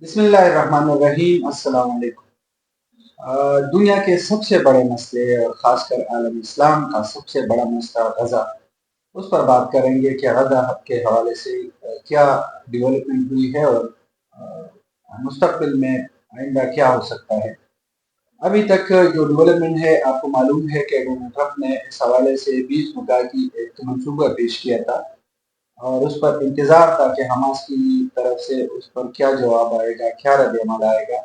بسم اللہ الرحمن الرحیم، السلام علیکم۔ دنیا کے سب سے بڑے مسئلے اور خاص کر عالم اسلام کا سب سے بڑا مسئلہ غزہ، اس پر بات کریں گے کہ غزہ کے حوالے سے کیا ڈیولپمنٹ ہوئی ہے اور مستقبل میں آئندہ کیا ہو سکتا ہے۔ ابھی تک جو ڈیولپمنٹ ہے، آپ کو معلوم ہے کہ ڈونلڈ ٹرمپ نے اس حوالے سے 20 مدعا کی ایک منصوبہ پیش کیا تھا اور اس پر انتظار تھا کہ حماس کی طرف سے اس پر کیا جواب آئے گا، کیا رد عمل آئے گا۔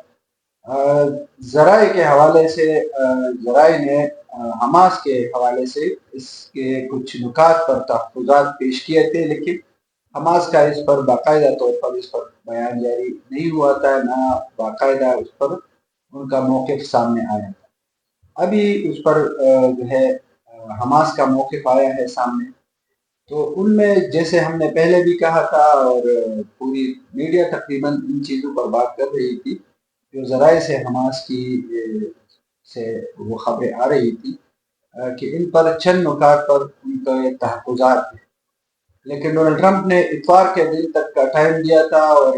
ذرائع کے حوالے سے ذرائع نے حماس کے حوالے سے اس کے کچھ نکات پر تحفظات پیش کیے تھے، لیکن حماس کا اس پر باقاعدہ طور پر اس پر بیان جاری نہیں ہوا تھا، نہ باقاعدہ اس پر ان کا موقف سامنے آیا تھا۔ ابھی اس پر جو ہے حماس کا موقف آیا ہے سامنے، تو ان میں جیسے ہم نے پہلے بھی کہا تھا اور پوری میڈیا تقریباً ان چیزوں پر بات کر رہی تھی، جو ذرائع سے حماس کی سے وہ خبریں آ رہی تھی کہ ان پر چند نکات پر ان کا تحفظات ہیں، لیکن ڈونلڈ ٹرمپ نے اتوار کے دن تک کا ٹائم دیا تھا اور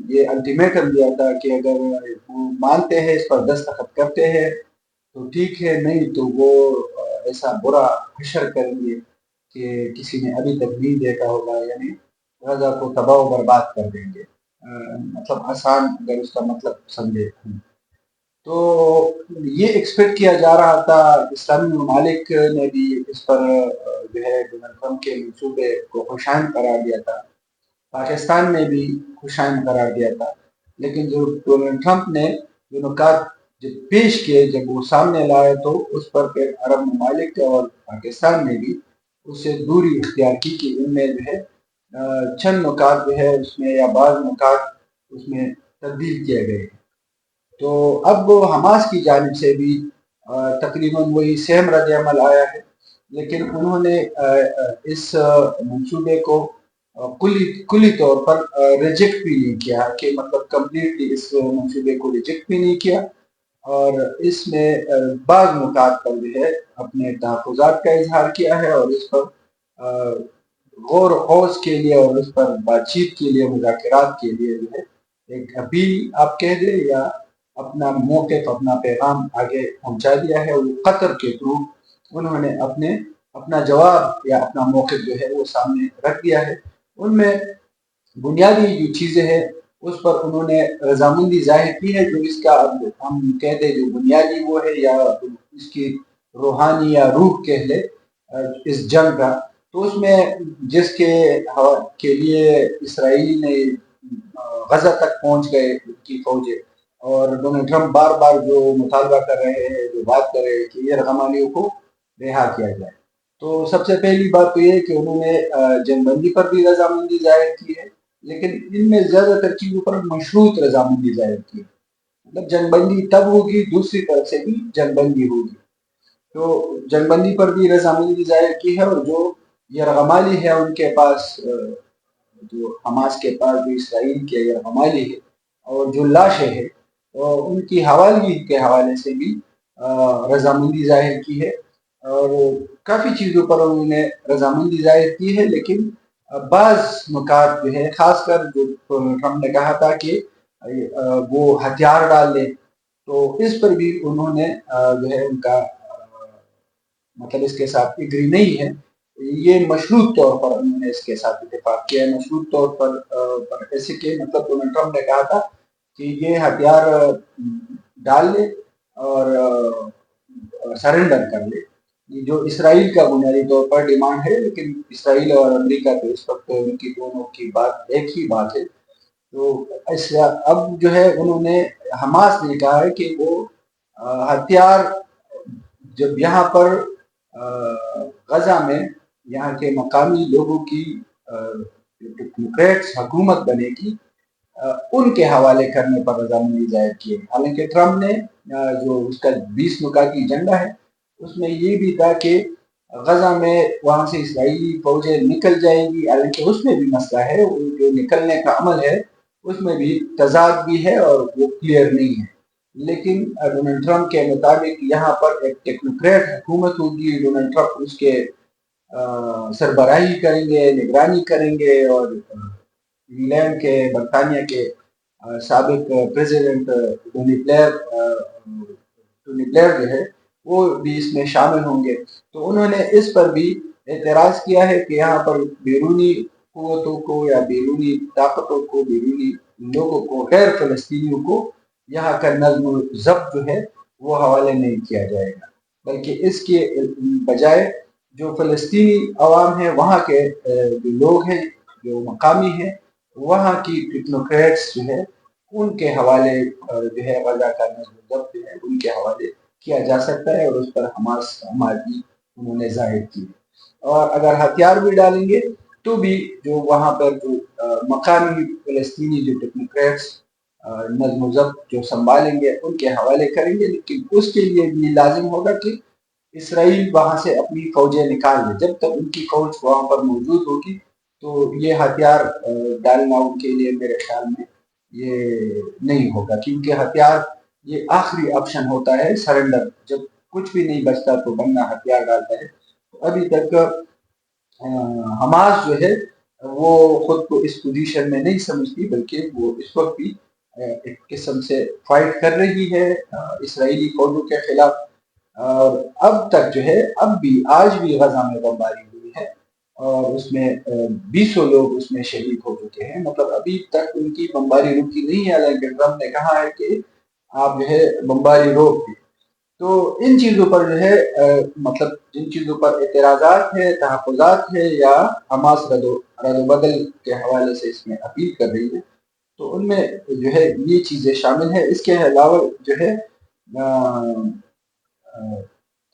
یہ الٹیمیٹم دیا تھا کہ اگر وہ مانتے ہیں، اس پر دستخط کرتے ہیں تو ٹھیک ہے، نہیں تو وہ ایسا برا حشر کریں گے کہ کسی نے ابھی تک نہیں دیکھا ہوگا، یعنی غزہ کو تباہ و برباد کر دیں گے۔ مطلب آسان اگر اس کا مطلب سمجھے تو یہ ایکسپیکٹ کیا جا رہا تھا۔ اسلامی ممالک نے بھی اس پر جو ہے ڈونلڈ ٹرمپ کے منصوبے کو خوشائن قرار دیا تھا، پاکستان نے بھی خوشائن قرار دیا تھا، لیکن جو ڈونلڈ ٹرمپ نے جو نکات جب پیش کیے، جب وہ سامنے لائے، تو اس پر پھر عرب ممالک اور پاکستان نے بھی اس سے دوری اختیار کی کہ ان میں جو ہے چند نکات جو ہے اس میں یا بعض نکات اس میں تبدیل کیے گئے۔ تو اب حماس کی جانب سے بھی تقریباً وہی سیم رد عمل آیا ہے، لیکن انہوں نے اس منصوبے کو کلی طور پر ریجیکٹ بھی نہیں کیا، کہ مطلب کمپلیٹلی اس منصوبے کو ریجیکٹ بھی نہیں کیا، اور اس میں بعض نکات پر جو ہے اپنے تحفظات کا اظہار کیا ہے، اور اس پر غور و خوض کے لیے اور اس پر بات چیت کے لیے، مذاکرات کے لیے جو ہے ایک اپیل آپ کہہ دیں یا اپنا موقف، اپنا پیغام آگے پہنچا دیا ہے۔ وہ قطر کے تھرو انہوں نے اپنا جواب یا اپنا موقف جو ہے وہ سامنے رکھ دیا ہے۔ ان میں بنیادی جو چیزیں ہیں اس پر انہوں نے رضامندی ظاہر کی ہے، جو اس کا اب ہم کہتے جو بنیادی وہ ہے یا اس کی روحانی یا روح کہہ لے اس جنگ کا، تو اس میں جس کے لیے اسرائیل نے غزہ تک پہنچ گئے کی فوجیں، اور ڈونلڈ ٹرمپ بار بار جو مطالبہ کر رہے ہیں، جو بات کر رہے ہیں کہ یرغمالیوں کو رہا کیا جائے، تو سب سے پہلی بات تو یہ ہے کہ انہوں نے جنگ بندی پر بھی رضامندی ظاہر کی ہے، لیکن ان میں زیادہ تر چیزوں پر مشروط رضامندی ظاہر کی ہے۔ مطلب جنگ بندی تب ہوگی، دوسری طرف سے بھی جنگ بندی ہوگی، تو جنگ بندی پر بھی رضامندی ظاہر کی ہے، اور جو یرغمالی ہے ان کے پاس، جو حماس کے پاس جو اسرائیل کے یرغمالی ہے اور جو لاشیں ہیں، ان کی حوالگی کے حوالے سے بھی رضامندی ظاہر کی ہے، اور کافی چیزوں پر انہوں نے رضامندی ظاہر کی ہے، لیکن بعض نکات جو ہے، خاص کر جو ٹرمپ نے کہا تھا کہ وہ ہتھیار ڈال لیں، تو اس پر بھی انہوں نے جو ہے ان کا مطلب اس کے ساتھ اگری نہیں ہے۔ یہ مشروط طور پر انہوں نے اس کے ساتھ اتفاق کیا ہے، مشروط طور پر ایسے کہ مطلب ڈونلڈ ٹرمپ نے کہا تھا کہ یہ ہتھیار ڈال لے اور سرنڈر کر لے، جو اسرائیل کا بنیادی طور پر ڈیمانڈ ہے، لیکن اسرائیل اور امریکہ کے اس وقت ان کی دونوں کی بات ایک ہی بات ہے۔ تو اب جو ہے انہوں نے حماس نے کہا ہے کہ وہ ہتھیار جب یہاں پر غزہ میں یہاں کے مقامی لوگوں کی ڈیموکریٹس حکومت بنے گی، ان کے حوالے کرنے پر رضامندی ظاہر کی ہے۔ حالانکہ ٹرمپ نے جو اس کا 20 نکاتی ایجنڈا ہے، اس میں یہ بھی تھا کہ غزہ میں وہاں سے اسرائیلی فوجیں نکل جائیں گی، حالانکہ اس میں بھی مسئلہ ہے، جو نکلنے کا عمل ہے اس میں بھی تضاد بھی ہے اور وہ کلیئر نہیں ہے، لیکن ڈونلڈ ٹرمپ کے مطابق یہاں پر ایک ٹیکنوکریٹ حکومت ہوگی، ڈونلڈ ٹرمپ اس کے سربراہی کریں گے، نگرانی کریں گے، اور انگلینڈ کے برطانیہ کے سابق پریزیڈنٹ ٹونی بلیئر جو ہے وہ بھی اس میں شامل ہوں گے. تو انہوں نے اس پر بھی اعتراض کیا ہے کہ یہاں پر بیرونی قوتوں کو یا بیرونی طاقتوں کو، بیرونی لوگوں کو، غیر فلسطینیوں کو یہاں کا نظم و ضبط جو ہے وہ حوالے نہیں کیا جائے گا، بلکہ اس کے بجائے جو فلسطینی عوام ہیں، وہاں کے جو لوگ ہیں، جو مقامی ہیں، وہاں کی ٹیکنوکریٹس جو ہے ان کے حوالے جو ہے غزہ کا نظم و ضبط جو ہے ان کے حوالے کیا جا سکتا ہے، اور اس پر حماس بھی انہوں نے ظاہر کی. اور اگر ہتھیار بھی ڈالیں گے تو بھی جو وہاں پر جو مقامی فلسطینی جو ٹیکنوکریٹس نظم و ضبط جو سنبھالیں گے ان کے حوالے کریں گے، لیکن اس کے لیے بھی لازم ہوگا کہ اسرائیل وہاں سے اپنی فوجیں نکال دے. جب تک ان کی فوج وہاں پر موجود ہوگی تو یہ ہتھیار ڈالنا ان کے لیے میرے خیال میں یہ نہیں ہوگا، کیونکہ ہتھیار یہ آخری آپشن ہوتا ہے سرنڈر. جب کچھ بھی نہیں بچتا تو بندہ ہتھیار ڈالتا ہے. ابھی تک حماس جو ہے وہ خود کو اس پوزیشن میں نہیں سمجھتی، بلکہ وہ اس وقت بھی ایک قسم سے فائٹ کر رہی ہے اسرائیلی فوجوں کے خلاف. اور اب تک جو ہے اب بھی آج بھی غزہ میں بمباری ہوئی ہے اور اس میں 200 لوگ اس میں شہید ہو چکے ہیں. مطلب ابھی تک ان کی بمباری رکی نہیں ہے، حالانکہ ٹرمپ نے کہا ہے کہ آپ جو ہے بمباری روک دیں. تو ان چیزوں پر جو ہے مطلب جن چیزوں پر اعتراضات ہے، تحفظات ہے، یا حماس رد و بدل کے حوالے سے اس میں اپیل کر رہی ہے، تو ان میں جو ہے یہ چیزیں شامل ہیں. اس کے علاوہ جو ہے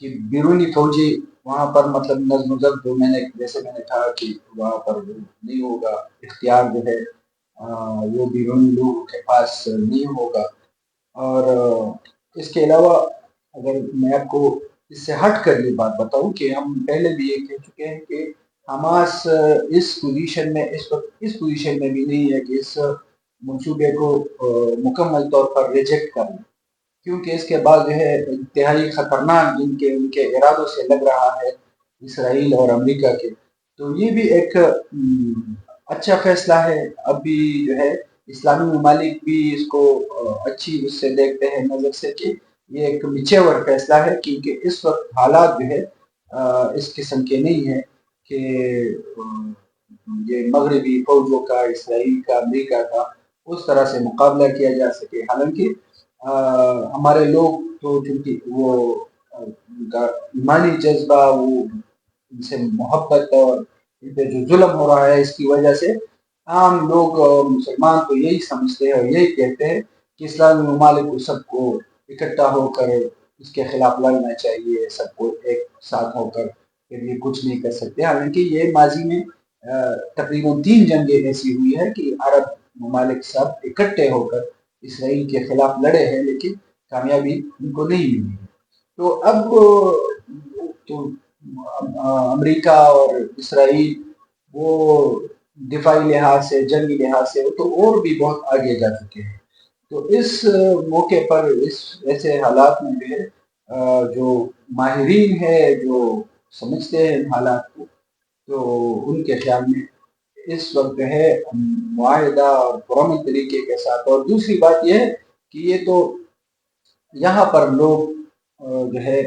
کہ بیرونی فوجی وہاں پر مطلب نظم و ضبط جو جیسے میں نے کہا کہ وہاں پر نہیں ہوگا، اختیار جو ہے وہ بیرونی لوگوں کے پاس نہیں ہوگا. اور اس کے علاوہ اگر میں آپ کو اس سے ہٹ کر یہ بات بتاؤں کہ ہم پہلے بھی یہ کہہ چکے ہیں کہ حماس اس پوزیشن میں اس وقت اس پوزیشن میں بھی نہیں ہے کہ اس منصوبے کو مکمل طور پر ریجیکٹ کر لیں، کیونکہ اس کے بعد جو ہے انتہائی خطرناک ان کے ارادوں سے لگ رہا ہے اسرائیل اور امریکہ کے. تو یہ بھی ایک اچھا فیصلہ ہے. اب بھی جو ہے اسلامی ممالک بھی اس کو اچھی اس سے دیکھتے ہیں نظر سے کہ یہ ایک میچور فیصلہ ہے، کیونکہ اس وقت حالات جو ہے اس قسم کے نہیں ہیں کہ یہ مغربی فوجوں کا، اسرائیل کا، امریکہ کا اس طرح سے مقابلہ کیا جا سکے. حالانکہ ہمارے لوگ تو چونکہ وہ ان کا ایمانی جذبہ، وہ ان سے محبت اور ان پہ جو ظلم ہو رہا ہے اس کی وجہ سے عام لوگ اور مسلمان تو یہی سمجھتے ہیں اور یہی کہتے ہیں کہ اسلامی ممالک کو سب کو اکٹھا ہو کر اس کے خلاف لڑنا چاہیے، سب کو ایک ساتھ ہو کر پھر یہ کچھ نہیں کر سکتے. حالانکہ یہ ماضی میں تقریباً 3 جنگیں ایسی ہوئی ہے کہ عرب ممالک سب اکٹھے ہو کر اسرائیل کے خلاف لڑے ہیں، لیکن کامیابی ان کو نہیں ملی. تو اب تو امریکہ اور اسرائیل وہ دفاعی لحاظ سے، جنگی لحاظ سے تو اور بھی بہت آگے جا چکے ہیں. تو اس موقع پر اس ایسے حالات میں جو ہے جو ماہرین ہے، جو سمجھتے ہیں ان حالات کو، تو ان کے خیال میں اس وقت جو ہے معاہدہ اور پرامن طریقے کے ساتھ. اور دوسری بات یہ ہے کہ یہ تو یہاں پر لوگ جو ہے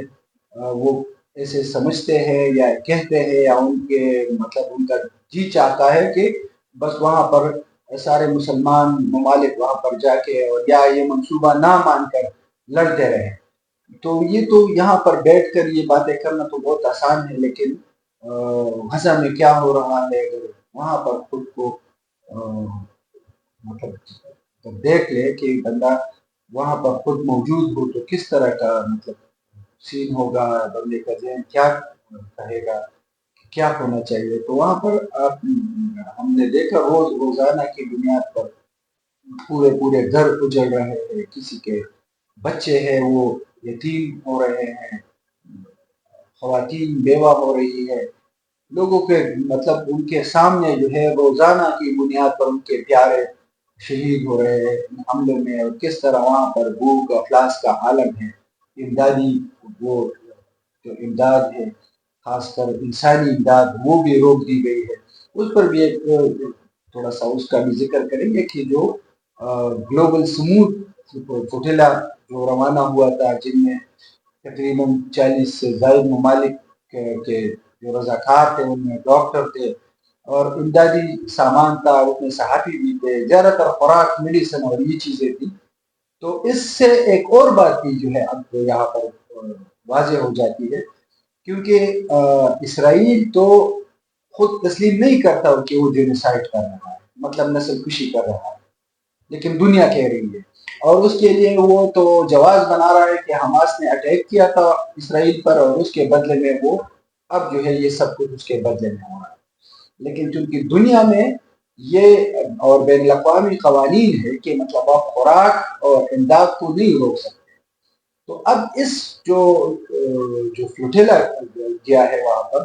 وہ ایسے سمجھتے ہیں یا کہتے ہیں، یا ان کے مطلب ان کا جی چاہتا ہے کہ بس وہاں پر سارے مسلمان ممالک وہاں پر جا کے اور یا یہ منصوبہ نہ مان کر لڑتے رہے. تو یہ تو یہاں پر بیٹھ کر یہ باتیں کرنا تو بہت آسان ہے، لیکن غزہ میں کیا ہو رہا ہے اگر وہاں پر خود کو مطلب دیکھ لے کہ بندہ وہاں پر خود موجود ہو تو کس طرح کا مطلب سین ہوگا، بندے کا ذہن کیا کہے گا، کیا ہونا چاہیے. تو وہاں پر ہم نے دیکھا روزانہ کی بنیاد پر پورے پورے گھر اجڑ رہے ہیں، کسی کے بچے ہیں وہ یتیم ہو رہے ہیں، خواتین بیوہ ہو رہی ہے، لوگوں کے مطلب ان کے سامنے جو ہے روزانہ کی بنیاد پر ان کے پیارے شہید ہو رہے ہیں حملے میں، اور کس طرح وہاں پر بھوک افلاس کا عالم ہے. امدادی وہ جو امداد ہے، خاص کر انسانی امداد، وہ بھی روک دی گئی ہے. اس پر بھی ایک تھوڑا سا اس کا بھی ذکر کریں گے کہ جو گلوبل سموتھ فوٹیلا جو روانہ ہوا تھا، جن میں تقریباً 40 سے زائد ممالک کے جو رضاکار تھے، ان میں ڈاکٹر تھے اور امدادی سامان تھا، اس میں صحافی بھی تھے، زیادہ تر خوراک، میڈیسن اور یہ چیزیں تھیں۔ تو اس سے ایک اور بات بھی جو ہے اب یہاں پر واضح ہو جاتی ہے، کیونکہ اسرائیل تو خود تسلیم نہیں کرتا کہ وہ جینوسائیڈ کر رہا ہے، مطلب نسل کشی کر رہا ہے، لیکن دنیا کہہ رہی ہے، اور اس کے لیے وہ تو جواز بنا رہا ہے کہ حماس نے اٹیک کیا تھا اسرائیل پر، اور اس کے بدلے میں وہ اب جو ہے یہ سب کچھ اس کے بدلے میں ہو رہا ہے۔ لیکن چونکہ دنیا میں یہ اور بین الاقوامی قوانین ہے کہ مطلب آپ خوراک اور امداد کو نہیں روک سکتے، تو اب اس جو جو فلوٹیلا گیا ہے وہاں پر،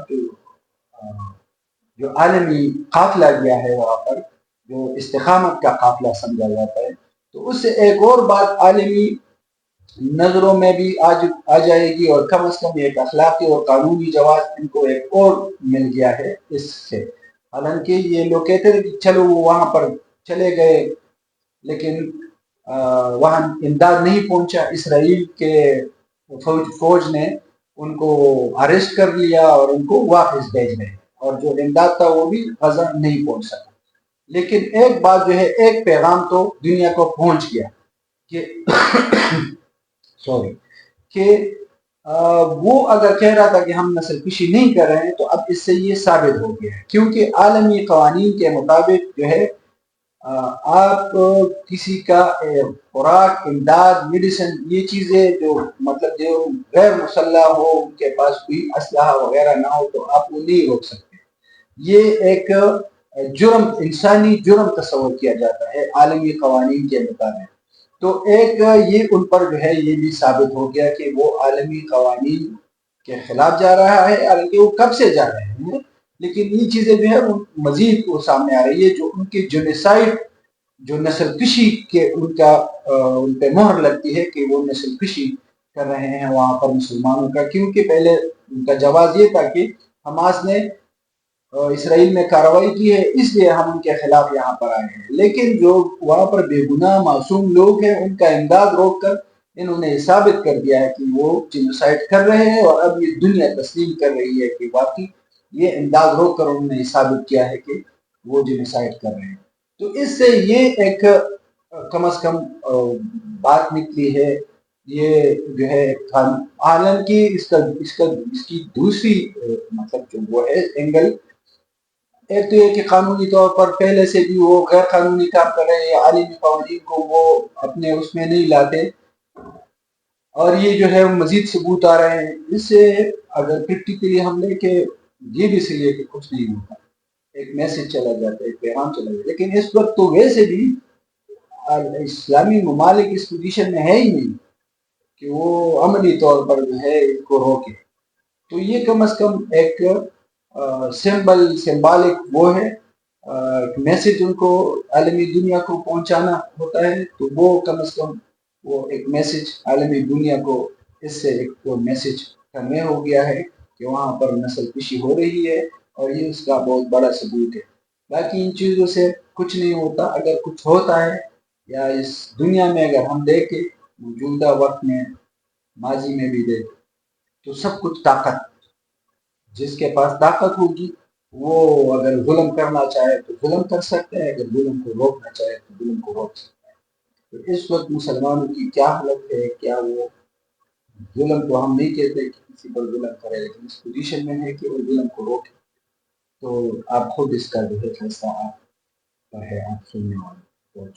جو عالمی قافلہ گیا ہے وہاں پر، جو استقامت کا قافلہ سمجھا جاتا ہے، تو اس سے ایک اور بات عالمی نظروں میں بھی آ جائے گی، اور کم از کم ایک اخلاقی اور قانونی جواز ان کو ایک اور مل گیا ہے اس سے۔ حالانکہ یہ لوگ کہتے تھے کہ چلو وہ وہاں پر چلے گئے، لیکن وہاں امداد نہیں پہنچا، اسرائیل کے فوج نے ان کو اریسٹ کر لیا اور ان کو واپس بھیج رہے، اور جو امداد تھا وہ بھی غزہ نہیں پہنچ سکا۔ لیکن ایک بات جو ہے، ایک پیغام تو دنیا کو پہنچ گیا کہ سوری کہ وہ اگر کہہ رہا تھا کہ ہم نسل کشی نہیں کر رہے ہیں، تو اب اس سے یہ ثابت ہو گیا ہے، کیونکہ عالمی قوانین کے مطابق جو ہے آپ کسی کا خوراک، امداد، میڈیسن، یہ چیزیں جو مطلب جو غیر مسلح ہو، ان کے پاس کوئی اسلحہ وغیرہ نہ ہو، تو آپ وہ نہیں روک سکتے۔ یہ ایک جرم، انسانی جرم تصور کیا جاتا ہے عالمی قوانین کے مطابق۔ تو ایک یہ ان پر جو ہے یہ بھی ثابت ہو گیا کہ وہ عالمی قوانین کے خلاف جا رہا ہے، حالانکہ وہ کب سے جا رہے ہیں، لیکن یہ چیزیں جو ہے مزید وہ سامنے آ رہی ہے، جو ان کی جینوسائیڈ، جو نسل کشی کے ان پہ مہر لگتی ہے کہ وہ نسل کشی کر رہے ہیں وہاں پر مسلمانوں کا، کیونکہ پہلے ان کا جواز یہ تھا کہ حماس نے اسرائیل میں کارروائی کی ہے، اس لیے ہم ان کے خلاف یہاں پر آئے ہیں، لیکن جو وہاں پر بے گناہ معصوم لوگ ہیں ان کا امداد روک کر انہوں نے ثابت کر دیا ہے کہ وہ جینوسائیڈ کر رہے ہیں، اور اب یہ دنیا تسلیم کر رہی ہے کہ واقعی یہ امداد روک کر انہوں نے ثابت کیا ہے کہ وہ جینوسائیڈ کر رہے ہیں۔ تو اس سے یہ ایک کم از کم بات نکلی ہے، یہ جو ہے حالانکہ اس کی دوسری مطلب جو وہ ہے اینگل، ایک تو یہ کہ قانونی طور پر پہلے سے بھی وہ غیر قانونی کام کر رہے ہیں، عالمی قوانین کو وہ اپنے اس میں نہیں لاتے، اور یہ جو ہے مزید ثبوت آ رہے ہیں۔ اس سے اگر پریکٹیکلی ہم لے کے یہ بھی سے لے کے کچھ نہیں ہوتا، ایک میسج چلا جاتا ہے، ایک پیغام چلا جاتا ہے، لیکن اس وقت تو ویسے بھی اسلامی ممالک اس پوزیشن میں ہے ہی نہیں کہ وہ عملی طور پر جو ہے اس کو روکے۔ تو یہ کم از کم ایک سمبالک وہ ہے، میسج ان کو عالمی دنیا کو پہنچانا ہوتا ہے، تو وہ کم از کم وہ ایک میسج عالمی دنیا کو اس سے ایک میسج کنوے ہو گیا ہے کہ وہاں پر نسل کشی ہو رہی ہے، اور یہ اس کا بہت بڑا ثبوت ہے۔ باقی ان چیزوں سے کچھ نہیں ہوتا، اگر کچھ ہوتا ہے یا اس دنیا میں اگر ہم دیکھیں موجودہ وقت میں، ماضی میں بھی دیکھیں، تو سب کچھ طاقت، جس کے پاس طاقت ہوگی وہ اگر ظلم کرنا چاہے تو ظلم کر سکتا ہے، اگر ظلم کو روکنا چاہے تو ظلم کو روک سکتا ہے۔ تو اس وقت مسلمانوں کی کیا حالت ہے، کیا وہ ظلم کو ہم نہیں کہتے کہ کسی پر ظلم کرے، لیکن اس پوزیشن میں ہے کہ وہ ظلم کو روکے، تو آپ خود اس کا جو ہے فیصلہ آپ کا ہے، آپ سننے والے۔